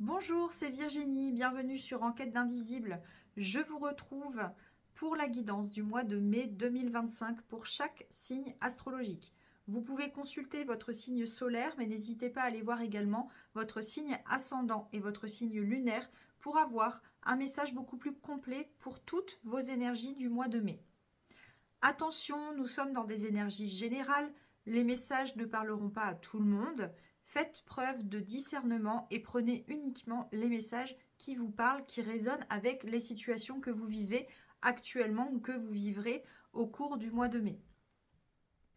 Bonjour, c'est Virginie, bienvenue sur Enquête d'Invisible. Je vous retrouve pour la guidance du mois de mai 2025 pour chaque signe astrologique. Vous pouvez consulter votre signe solaire, mais n'hésitez pas à aller voir également votre signe ascendant et votre signe lunaire pour avoir un message beaucoup plus complet pour toutes vos énergies du mois de mai. Attention, nous sommes dans des énergies générales, les messages ne parleront pas à tout le monde. Faites preuve de discernement et prenez uniquement les messages qui vous parlent, qui résonnent avec les situations que vous vivez actuellement ou que vous vivrez au cours du mois de mai.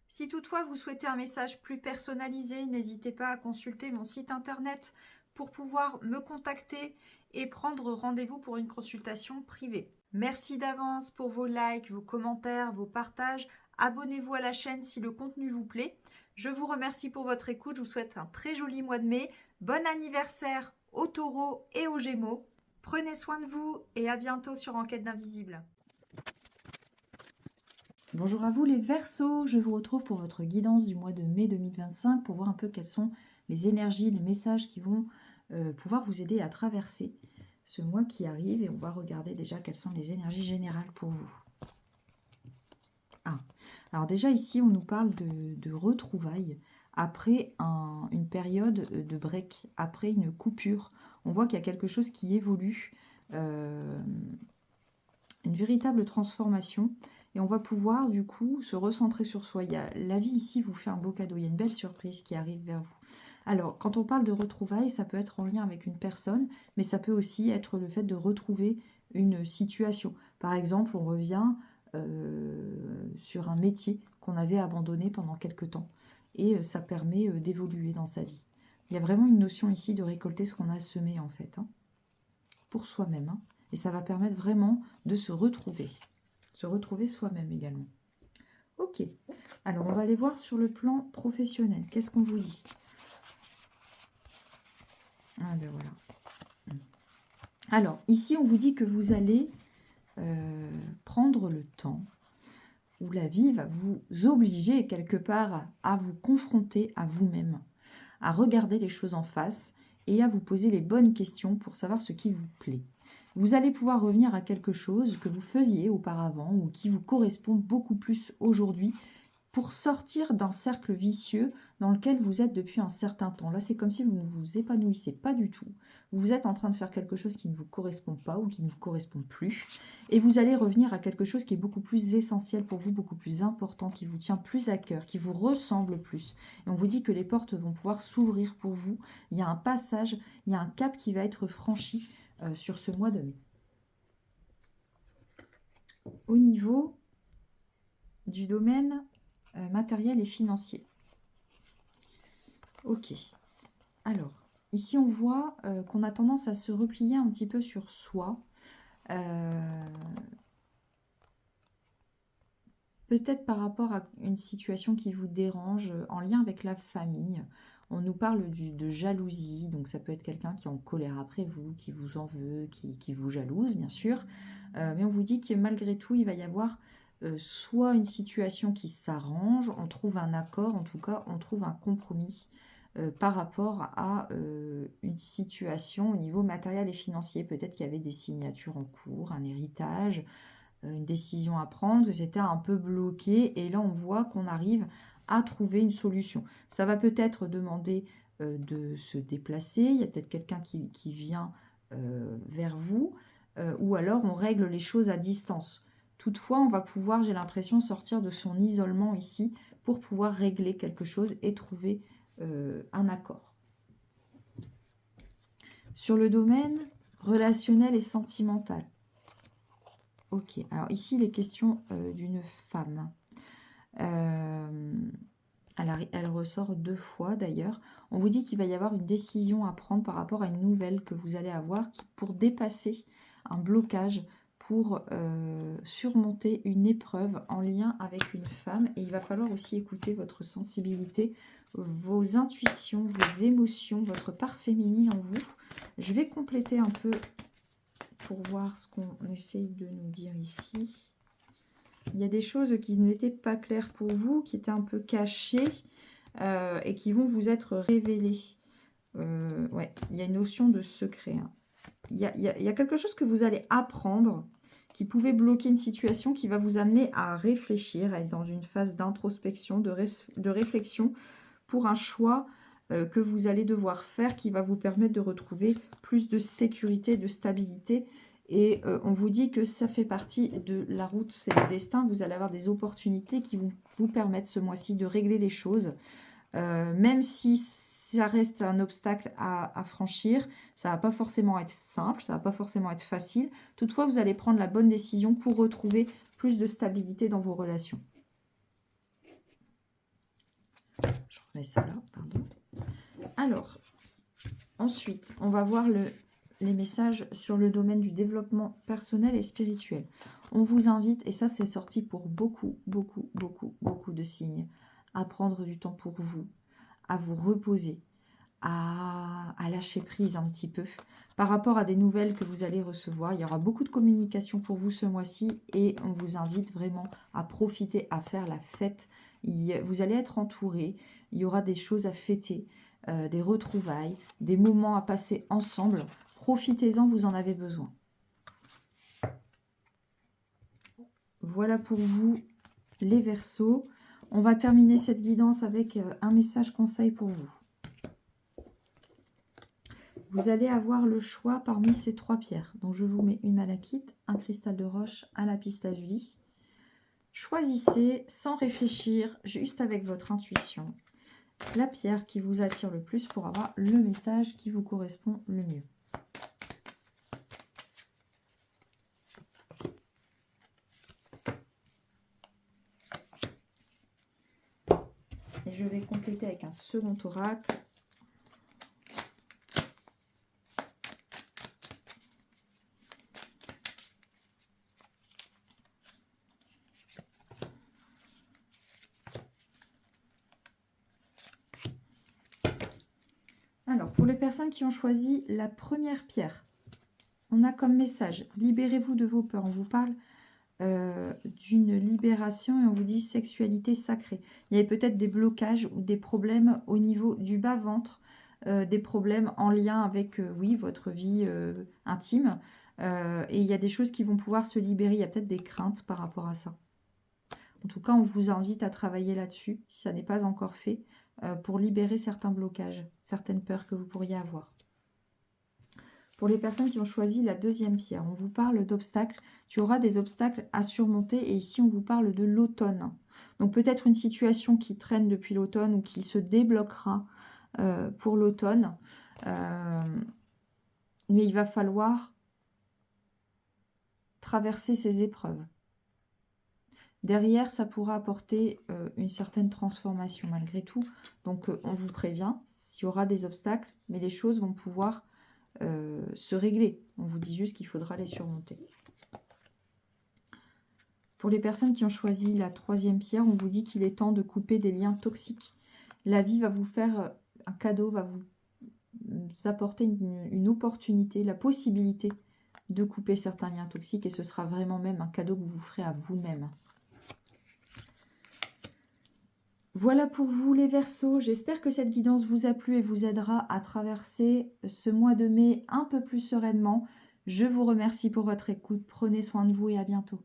Si toutefois vous souhaitez un message plus personnalisé, n'hésitez pas à consulter mon site internet pour pouvoir me contacter et prendre rendez-vous pour une consultation privée. Merci d'avance pour vos likes, vos commentaires, vos partages. Abonnez-vous à la chaîne si le contenu vous plaît. Je vous remercie pour votre écoute. Je vous souhaite un très joli mois de mai. Bon anniversaire aux taureaux et aux gémeaux. Prenez soin de vous et à bientôt sur Enquête d'Invisible. Bonjour à vous les Verseaux, je vous retrouve pour votre guidance du mois de mai 2025 pour voir un peu quelles sont les énergies, les messages qui vont pouvoir vous aider à traverser ce mois qui arrive et on va regarder déjà quelles sont les énergies générales pour vous. Alors déjà ici on nous parle de retrouvailles après une période de break, après une coupure. On voit qu'il y a quelque chose qui évolue, une véritable transformation. Et on va pouvoir du coup se recentrer sur soi. La vie ici vous fait un beau cadeau, il y a une belle surprise qui arrive vers vous. Alors quand on parle de retrouvailles, ça peut être en lien avec une personne, mais ça peut aussi être le fait de retrouver une situation. Par exemple, on revient sur un métier qu'on avait abandonné pendant quelque temps. Et ça permet d'évoluer dans sa vie. Il y a vraiment une notion ici de récolter ce qu'on a semé en fait, pour soi-même. Et ça va permettre vraiment de se retrouver soi-même également. Ok, alors on va aller voir sur le plan professionnel. Qu'est-ce qu'on vous dit? Ah ben voilà. Alors, ici, on vous dit que vous allez prendre le temps où la vie va vous obliger quelque part à vous confronter à vous-même, à regarder les choses en face et à vous poser les bonnes questions pour savoir ce qui vous plaît. Vous allez pouvoir revenir à quelque chose que vous faisiez auparavant ou qui vous correspond beaucoup plus aujourd'hui pour sortir d'un cercle vicieux dans lequel vous êtes depuis un certain temps. Là, c'est comme si vous ne vous épanouissez pas du tout. Vous êtes en train de faire quelque chose qui ne vous correspond pas ou qui ne vous correspond plus. Et vous allez revenir à quelque chose qui est beaucoup plus essentiel pour vous, beaucoup plus important, qui vous tient plus à cœur, qui vous ressemble plus. Et on vous dit que les portes vont pouvoir s'ouvrir pour vous. Il y a un passage, il y a un cap qui va être franchi sur ce mois de mai. Au niveau du domaine matériel et financier. Ok. Alors, ici on voit qu'on a tendance à se replier un petit peu sur soi. Peut-être par rapport à une situation qui vous dérange en lien avec la famille. On nous parle de jalousie, donc ça peut être quelqu'un qui est en colère après vous, qui vous en veut, qui vous jalouse, bien sûr. Mais on vous dit que malgré tout, il va y avoir soit une situation qui s'arrange, on trouve un accord, en tout cas, on trouve un compromis par rapport à une situation au niveau matériel et financier. Peut-être qu'il y avait des signatures en cours, un héritage, une décision à prendre, que c'était un peu bloqué. Et là, on voit qu'on arrive à trouver une solution. Ça va peut-être demander de se déplacer. Il y a peut-être quelqu'un qui vient vers vous. Ou alors, on règle les choses à distance. Toutefois, on va pouvoir, j'ai l'impression, sortir de son isolement ici pour pouvoir régler quelque chose et trouver un accord. Sur le domaine relationnel et sentimental. Ok, alors ici, il est question d'une femme. Elle ressort 2 fois d'ailleurs. On vous dit qu'il va y avoir une décision à prendre par rapport à une nouvelle que vous allez avoir pour dépasser un blocage, pour surmonter une épreuve en lien avec une femme. Et il va falloir aussi écouter votre sensibilité, vos intuitions, vos émotions, votre part féminine en vous. Je vais compléter un peu pour voir ce qu'on essaye de nous dire ici. Il y a des choses qui n'étaient pas claires pour vous, qui étaient un peu cachées et qui vont vous être révélées. ouais, il y a une notion de secret. Hein. Il y a quelque chose que vous allez apprendre qui pouvait bloquer une situation qui va vous amener à réfléchir, à être dans une phase d'introspection, de réflexion pour un choix que vous allez devoir faire qui va vous permettre de retrouver plus de sécurité, de stabilité. Et on vous dit que ça fait partie de la route, c'est le destin. Vous allez avoir des opportunités qui vont vous permettre ce mois-ci de régler les choses. Même si ça reste un obstacle à franchir, ça ne va pas forcément être simple, ça ne va pas forcément être facile. Toutefois, vous allez prendre la bonne décision pour retrouver plus de stabilité dans vos relations. Je remets ça là, pardon. Alors, ensuite, on va voir les messages sur le domaine du développement personnel et spirituel. On vous invite, et ça c'est sorti pour beaucoup de signes, à prendre du temps pour vous, à vous reposer, à lâcher prise un petit peu par rapport à des nouvelles que vous allez recevoir. Il y aura beaucoup de communication pour vous ce mois-ci et on vous invite vraiment à profiter, à faire la fête. Vous allez être entouré, il y aura des choses à fêter, des retrouvailles, des moments à passer ensemble. Profitez-en, vous en avez besoin. Voilà pour vous les Verseaux. On va terminer cette guidance avec un message conseil pour vous. Vous allez avoir le choix parmi ces 3 pierres. Donc je vous mets une malachite, un cristal de roche, un lapis lazuli. Choisissez sans réfléchir, juste avec votre intuition, la pierre qui vous attire le plus pour avoir le message qui vous correspond le mieux. Et je vais compléter avec un second oracle. Alors, pour les personnes qui ont choisi la première pierre, on a comme message, libérez-vous de vos peurs. On vous parle d'une libération et on vous dit sexualité sacrée. Il y avait peut-être des blocages ou des problèmes au niveau du bas-ventre, des problèmes en lien avec, oui, votre vie intime. Et il y a des choses qui vont pouvoir se libérer. Il y a peut-être des craintes par rapport à ça. En tout cas, on vous invite à travailler là-dessus, si ça n'est pas encore fait, pour libérer certains blocages, certaines peurs que vous pourriez avoir. Pour les personnes qui ont choisi la deuxième pierre, on vous parle d'obstacles. Tu auras des obstacles à surmonter et ici, on vous parle de l'automne. Donc peut-être une situation qui traîne depuis l'automne ou qui se débloquera pour l'automne. Mais il va falloir traverser ces épreuves. Derrière, ça pourra apporter une certaine transformation malgré tout. Donc, on vous prévient, il y aura des obstacles, mais les choses vont pouvoir se régler. On vous dit juste qu'il faudra les surmonter. Pour les personnes qui ont choisi la troisième pierre, on vous dit qu'il est temps de couper des liens toxiques. La vie va vous faire un cadeau, va vous apporter une opportunité, la possibilité de couper certains liens toxiques et ce sera vraiment même un cadeau que vous vous ferez à vous-même. Voilà pour vous les Verseaux, j'espère que cette guidance vous a plu et vous aidera à traverser ce mois de mai un peu plus sereinement. Je vous remercie pour votre écoute, prenez soin de vous et à bientôt.